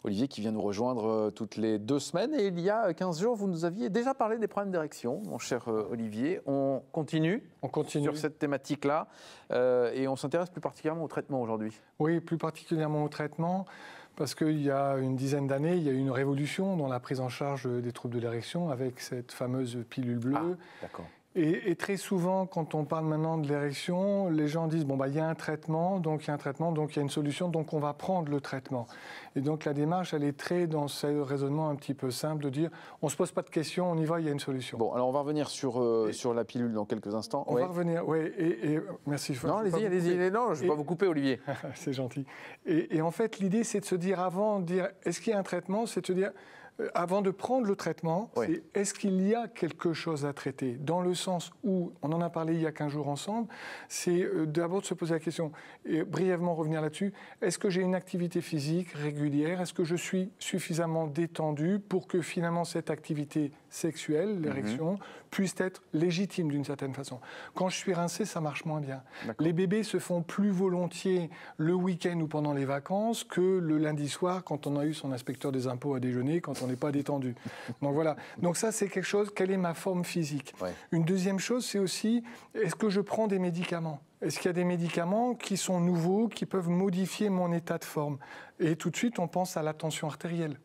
Olivier qui vient nous rejoindre toutes les 2 semaines. Et il y a 15 jours, vous nous aviez déjà parlé des problèmes d'érection, mon cher Olivier. On continue sur cette thématique-là et on s'intéresse plus particulièrement au traitement aujourd'hui. Oui, plus particulièrement au traitement, parce qu'il y a une dizaine d'années, il y a eu une révolution dans la prise en charge des troubles de l'érection avec cette fameuse pilule bleue. Ah, d'accord. Et très souvent, quand on parle maintenant de l'érection, les gens disent bon, il y a un traitement, donc il y a un traitement, donc il y a une solution, donc on va prendre le traitement. Et donc la démarche, elle est très dans ce raisonnement un petit peu simple de dire on ne se pose pas de questions, on y va, il y a une solution. Bon, alors on va revenir sur la pilule dans quelques instants. On va revenir, oui, et merci. Non, allez-y, non, je ne vais pas vous couper, Olivier. C'est gentil. Et en fait, l'idée, c'est de se dire avant, de dire est-ce qu'il y a un traitement, c'est de se dire. Avant de prendre le traitement, c'est est-ce qu'il y a quelque chose à traiter? Dans le sens où, on en a parlé il y a 15 jours ensemble, c'est d'abord de se poser la question, et brièvement revenir là-dessus, est-ce que j'ai une activité physique régulière? Est-ce que je suis suffisamment détendu pour que finalement cette activité sexuelle, l'érection, puisse être légitime d'une certaine façon? Quand je suis rincé, ça marche moins bien. Les bébés se font plus volontiers le week-end ou pendant les vacances que le lundi soir quand on a eu son inspecteur des impôts à déjeuner, quand on n'est pas détendu. Donc voilà. Donc ça, c'est quelque chose, quelle est ma forme physique? Une deuxième chose, c'est aussi, est-ce que je prends des médicaments? Est-ce qu'il y a des médicaments qui sont nouveaux, qui peuvent modifier mon état de forme? Et tout de suite, on pense à la tension artérielle.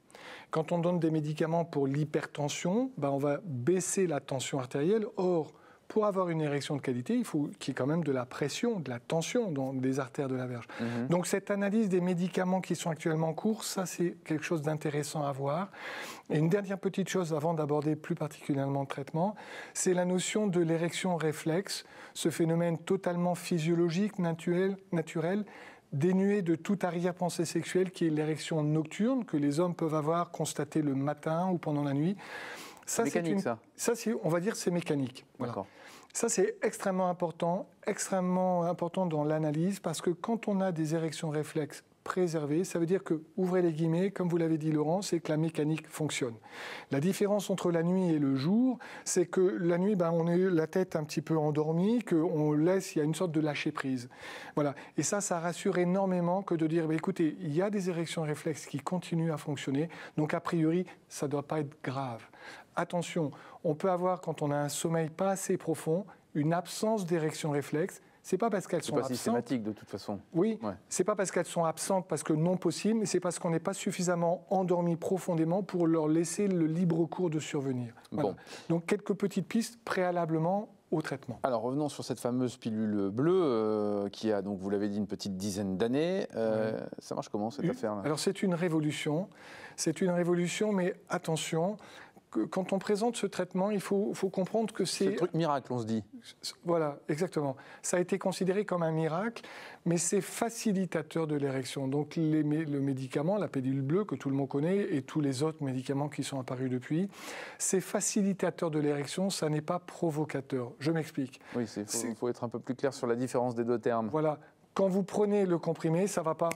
Quand on donne des médicaments pour l'hypertension, on va baisser la tension artérielle. Or, pour avoir une érection de qualité, il faut qu'il y ait quand même de la pression, de la tension dans les artères de la verge. Donc cette analyse des médicaments qui sont actuellement en cours, ça c'est quelque chose d'intéressant à voir. Et une dernière petite chose avant d'aborder plus particulièrement le traitement, c'est la notion de l'érection réflexe, ce phénomène totalement physiologique, naturel, dénué de toute arrière-pensée sexuelle qui est l'érection nocturne que les hommes peuvent avoir constatée le matin ou pendant la nuit. Ça, mécanique, ça, on va dire c'est mécanique. Voilà. Ça, c'est extrêmement important dans l'analyse, parce que quand on a des érections réflexes préservées, ça veut dire que, ouvrez les guillemets, comme vous l'avez dit Laurent, c'est que la mécanique fonctionne. La différence entre la nuit et le jour, c'est que la nuit, on a la tête un petit peu endormie, qu'on laisse, il y a une sorte de lâcher-prise. Voilà. Et ça rassure énormément que de dire, écoutez, il y a des érections réflexes qui continuent à fonctionner, donc a priori, ça ne doit pas être grave. Attention, on peut avoir, quand on a un sommeil pas assez profond, une absence d'érection réflexe. C'est pas parce qu'elles sont absentes. C'est pas systématique de toute façon. Oui, c'est pas parce qu'elles sont absentes parce que non possible, mais c'est parce qu'on n'est pas suffisamment endormi profondément pour leur laisser le libre cours de survenir. Voilà. Bon. Donc quelques petites pistes préalablement au traitement. Alors revenons sur cette fameuse pilule bleue qui a, donc vous l'avez dit, une petite dizaine d'années. Ça marche comment cette affaire-là? Alors c'est une révolution, mais attention. Quand on présente ce traitement, il faut comprendre que c'est... C'est le truc miracle, on se dit. Voilà, exactement. Ça a été considéré comme un miracle, mais c'est facilitateur de l'érection. Donc le médicament, la pilule bleue, que tout le monde connaît, et tous les autres médicaments qui sont apparus depuis, c'est facilitateur de l'érection, ça n'est pas provocateur. Je m'explique. Oui, il faut être un peu plus clair sur la différence des deux termes. Voilà. Quand vous prenez le comprimé, ça ne va pas,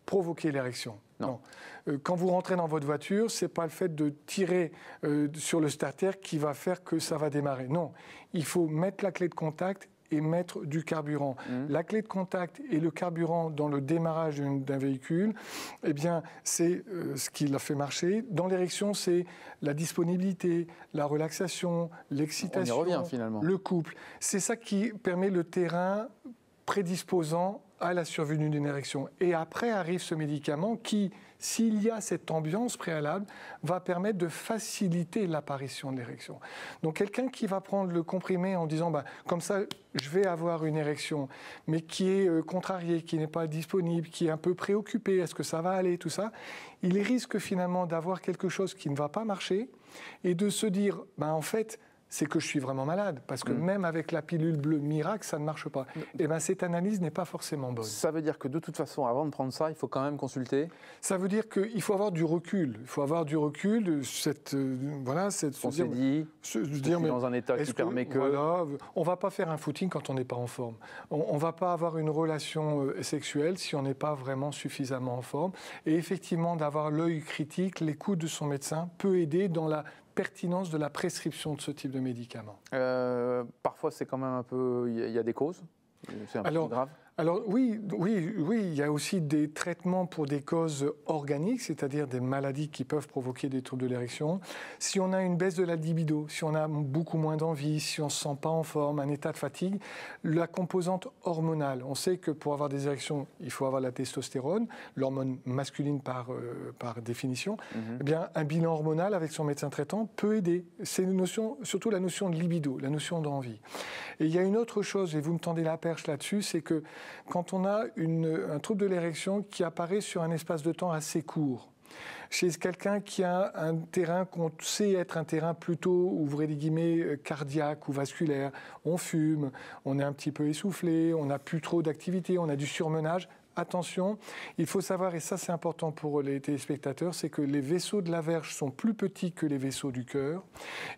provoquer l'érection. Non. Quand vous rentrez dans votre voiture, ce n'est pas le fait de tirer sur le starter qui va faire que ça va démarrer. Non, il faut mettre la clé de contact et mettre du carburant. La clé de contact et le carburant dans le démarrage d'un véhicule, eh bien, c'est ce qui l'a fait marcher. Dans l'érection, c'est la disponibilité, la relaxation, l'excitation, on y revient, finalement. Le couple. C'est ça qui permet le terrain prédisposant à la survenue d'une érection. Et après arrive ce médicament qui, s'il y a cette ambiance préalable, va permettre de faciliter l'apparition de l'érection. Donc quelqu'un qui va prendre le comprimé en disant comme ça je vais avoir une érection, mais qui est contrarié, qui n'est pas disponible, qui est un peu préoccupé, est-ce que ça va aller, tout ça, il risque finalement d'avoir quelque chose qui ne va pas marcher et de se dire en fait c'est que je suis vraiment malade, parce que même avec la pilule bleue miracle, ça ne marche pas. Et cette analyse n'est pas forcément bonne. Ça veut dire que de toute façon, avant de prendre ça, il faut quand même consulter? Ça veut dire qu'il faut avoir du recul. Il faut avoir du recul, on s'est dit, mais dans un état qui permet que... Voilà, on ne va pas faire un footing quand on n'est pas en forme. On ne va pas avoir une relation sexuelle si on n'est pas vraiment suffisamment en forme. Et effectivement, d'avoir l'œil critique, l'écoute de son médecin peut aider dans la pertinence de la prescription de ce type de médicament. Parfois, c'est quand même un peu... Il y a des causes? C'est un peu grave? Alors oui, il y a aussi des traitements pour des causes organiques, c'est-à-dire des maladies qui peuvent provoquer des troubles de l'érection. Si on a une baisse de la libido, si on a beaucoup moins d'envie, si on ne se sent pas en forme, un état de fatigue, la composante hormonale, on sait que pour avoir des érections, il faut avoir la testostérone, l'hormone masculine par définition. Eh bien, un bilan hormonal avec son médecin traitant peut aider. C'est une notion, surtout la notion de libido, la notion d'envie. Et il y a une autre chose, et vous me tendez la perche là-dessus, c'est que quand on a un trouble de l'érection qui apparaît sur un espace de temps assez court, chez quelqu'un qui a un terrain qu'on sait être un terrain plutôt, ouvrez les guillemets, cardiaque ou vasculaire, on fume, on est un petit peu essoufflé, on n'a plus trop d'activité, on a du surmenage. Attention, il faut savoir, et ça c'est important pour les téléspectateurs, c'est que les vaisseaux de la verge sont plus petits que les vaisseaux du cœur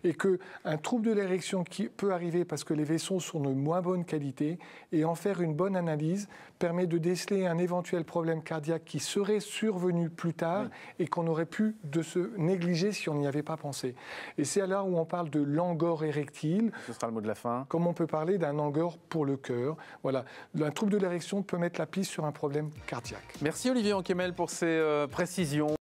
et qu'un trouble de l'érection qui peut arriver parce que les vaisseaux sont de moins bonne qualité et en faire une bonne analyse permet de déceler un éventuel problème cardiaque qui serait survenu plus tard et qu'on aurait pu de se négliger si on n'y avait pas pensé. Et c'est alors où on parle de langor érectile. Ce sera le mot de la fin. Comme on peut parler d'un langor pour le cœur. Voilà. Un trouble de l'érection peut mettre la piste sur un problème cardiaque. Merci Olivier Anquemel pour ces précisions.